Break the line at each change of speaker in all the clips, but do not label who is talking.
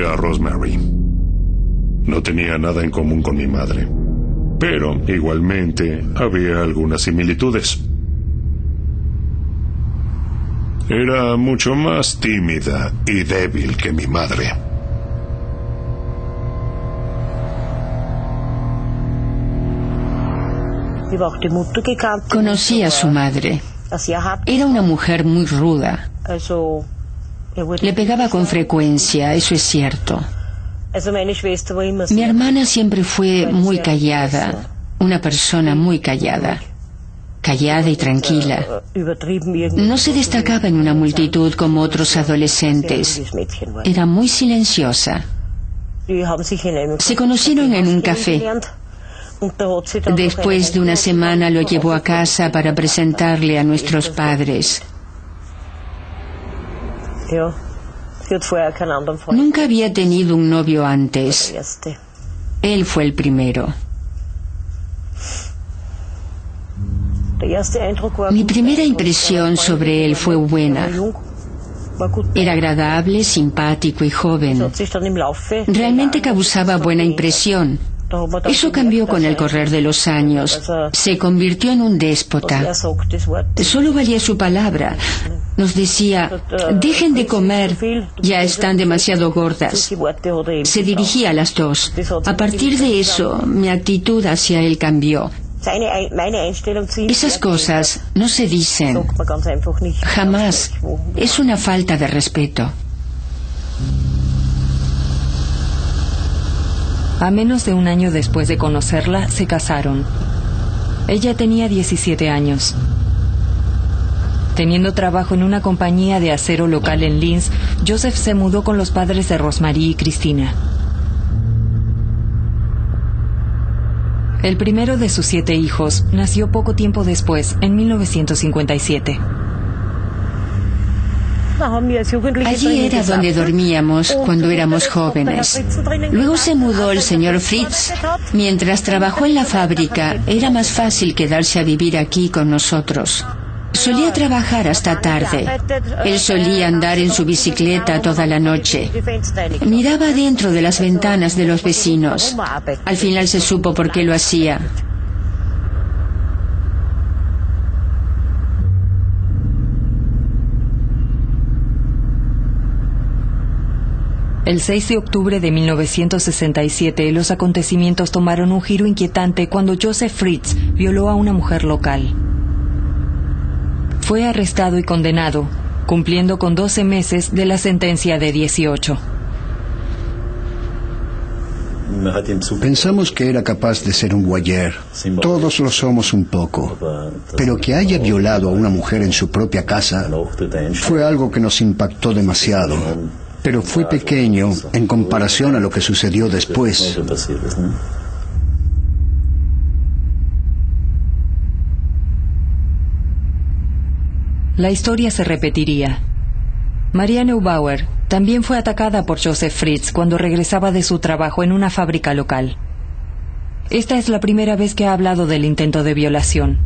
A Rosemary. No tenía nada en común con mi madre, pero igualmente había algunas similitudes. Era mucho más tímida y débil que mi madre.
Conocí a su madre. Era una mujer muy ruda. Le pegaba con frecuencia, eso es cierto. Mi hermana siempre fue muy callada, una persona muy callada. Callada y tranquila. No se destacaba en una multitud como otros adolescentes. Era muy silenciosa. Se conocieron en un café. Después de una semana lo llevó a casa para presentarle a nuestros padres. Nunca había tenido un novio antes. Él fue el primero. Mi primera impresión sobre él fue buena. Era agradable, simpático y joven. Realmente causaba buena impresión. Eso cambió con el correr de los años. Se convirtió en un déspota. Solo valía su palabra. Nos decía, dejen de comer, ya están demasiado gordas. Se dirigía a las dos. A partir de eso, mi actitud hacia él cambió. Esas cosas no se dicen. Jamás. Es una falta de respeto.
A menos de un año después de conocerla, se casaron. Ella tenía 17 años. Teniendo trabajo en una compañía de acero local en Linz, Joseph se mudó con los padres de Rosemary y Cristina. El primero de sus 7 hijos nació poco tiempo después, en 1957.
Allí era donde dormíamos cuando éramos jóvenes. Luego se mudó el señor Fritz. Mientras trabajó en la fábrica, era más fácil quedarse a vivir aquí con nosotros. Solía trabajar hasta tarde. Él solía andar en su bicicleta toda la noche. Miraba dentro de las ventanas de los vecinos. Al final se supo por qué lo hacía.
El 6 de octubre de 1967, los acontecimientos tomaron un giro inquietante cuando Joseph Fritz violó a una mujer local. Fue arrestado y condenado, cumpliendo con 12 meses de la sentencia de 18.
Pensamos que era capaz de ser un voyeur. Todos lo somos un poco. Pero que haya violado a una mujer en su propia casa fue algo que nos impactó demasiado. Pero fue pequeño en comparación a lo que sucedió después.
La historia se repetiría. Maria Neubauer también fue atacada por Joseph Fritz cuando regresaba de su trabajo en una fábrica local. Esta es la primera vez que ha hablado del intento de violación.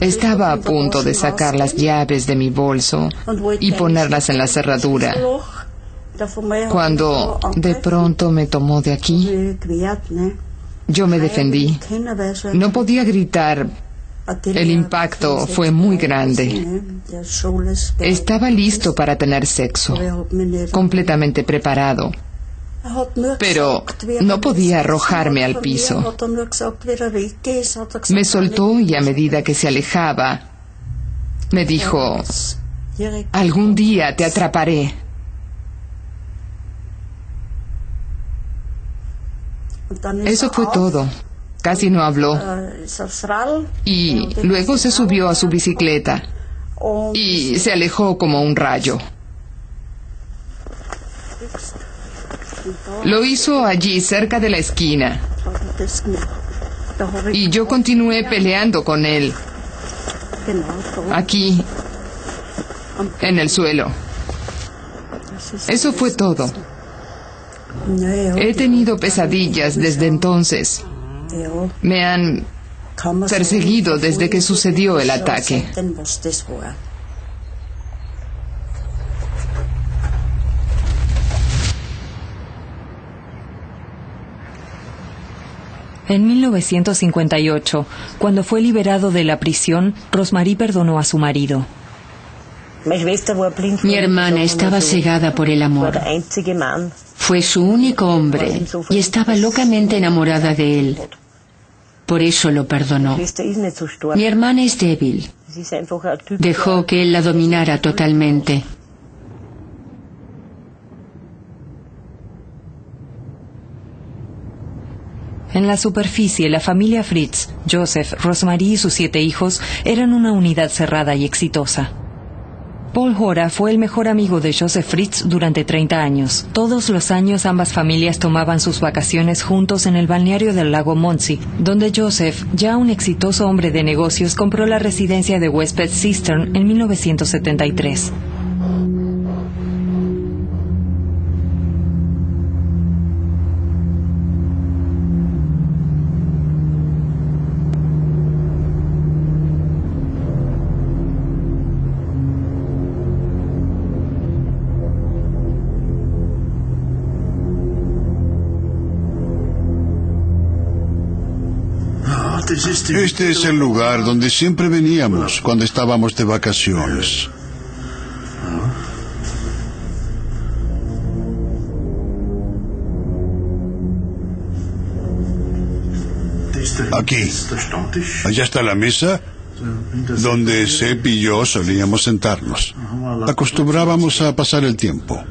Estaba a punto de sacar las llaves de mi bolso y ponerlas en la cerradura, cuando de pronto me tomó de aquí. Yo me defendí. No podía gritar. El impacto fue muy grande. Estaba listo para tener sexo, completamente preparado. Pero no podía arrojarme al piso. Me soltó y a medida que se alejaba, me dijo, algún día te atraparé. Eso fue todo. Casi no habló. Y luego se subió a su bicicleta y se alejó como un rayo. Lo hizo allí, cerca de la esquina. Y yo continué peleando con él. Aquí, en el suelo. Eso fue todo. He tenido pesadillas desde entonces. Me han perseguido desde que sucedió el ataque.
En 1958, cuando fue liberado de la prisión, Rosmarie perdonó a su marido.
Mi hermana estaba cegada por el amor. Fue su único hombre y estaba locamente enamorada de él. Por eso lo perdonó. Mi hermana es débil. Dejó que él la dominara totalmente.
En la superficie, la familia Fritz, Joseph, Rosmarie y sus 7 hijos eran una unidad cerrada y exitosa. Paul Hora fue el mejor amigo de Joseph Fritz durante 30 años. Todos los años ambas familias tomaban sus vacaciones juntos en el balneario del lago Mondsee, donde Joseph, ya un exitoso hombre de negocios, compró la residencia de Westport Cistern en 1973.
Este es el lugar donde siempre veníamos cuando estábamos de vacaciones. Aquí. Allá está la mesa donde Sepp y yo solíamos sentarnos. Acostumbrábamos a pasar el tiempo.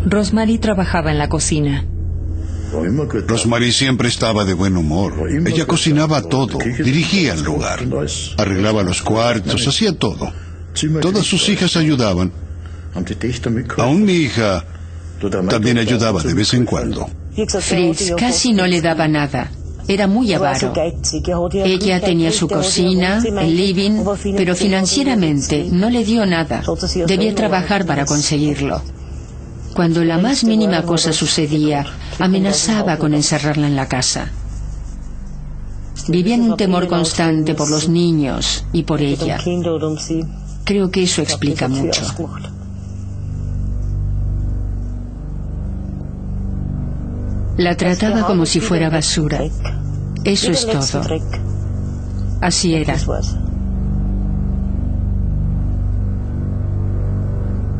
Rosmarie trabajaba en la cocina.
Rosmarie siempre estaba de buen humor. Ella cocinaba todo, dirigía el lugar, arreglaba los cuartos, hacía todo. Todas sus hijas ayudaban. Aún mi hija también ayudaba de vez en cuando.
Fritz casi no le daba nada. Era muy avaro. Ella tenía su cocina, el living, pero financieramente no le dio nada. Debía trabajar para conseguirlo. Cuando la más mínima cosa sucedía, amenazaba con encerrarla en la casa. Vivía en un temor constante por los niños y por ella. Creo que eso explica mucho. La trataba como si fuera basura. Eso es todo. Así era.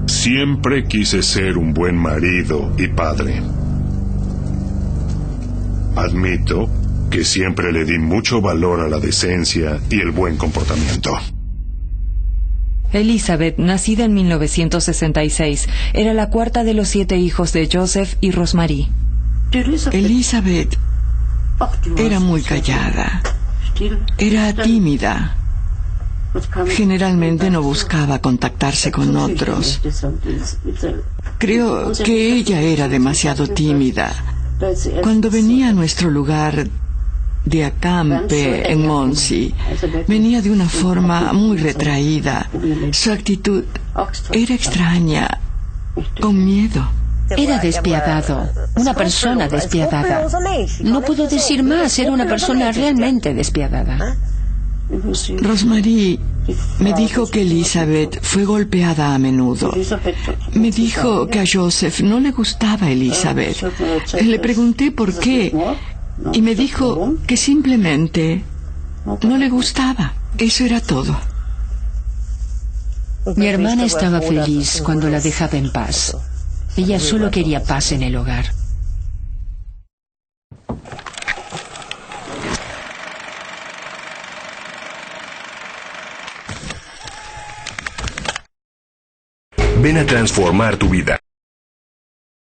Siempre quise ser un buen marido y padre. Admito que siempre le di mucho valor a la decencia y el buen comportamiento.
Elizabeth, nacida en 1966, era la cuarta de los 7 hijos de Joseph y Rosmarie.
Elizabeth era muy callada. Era tímida. Generalmente no buscaba contactarse con otros. Creo que ella era demasiado tímida. Cuando venía a nuestro lugar de acampe en Mondsee, venía de una forma muy retraída. Su actitud era extraña, con miedo.
Era despiadado, una persona despiadada. No puedo decir más, era una persona realmente despiadada.
Rosmarie me dijo que Elizabeth fue golpeada a menudo. Me dijo que a Joseph no le gustaba Elizabeth. Le pregunté por qué y me dijo que simplemente no le gustaba. Eso era todo.
Mi hermana estaba feliz cuando la dejaba en paz. Ella solo quería paz en el hogar.
Ven a transformar tu vida.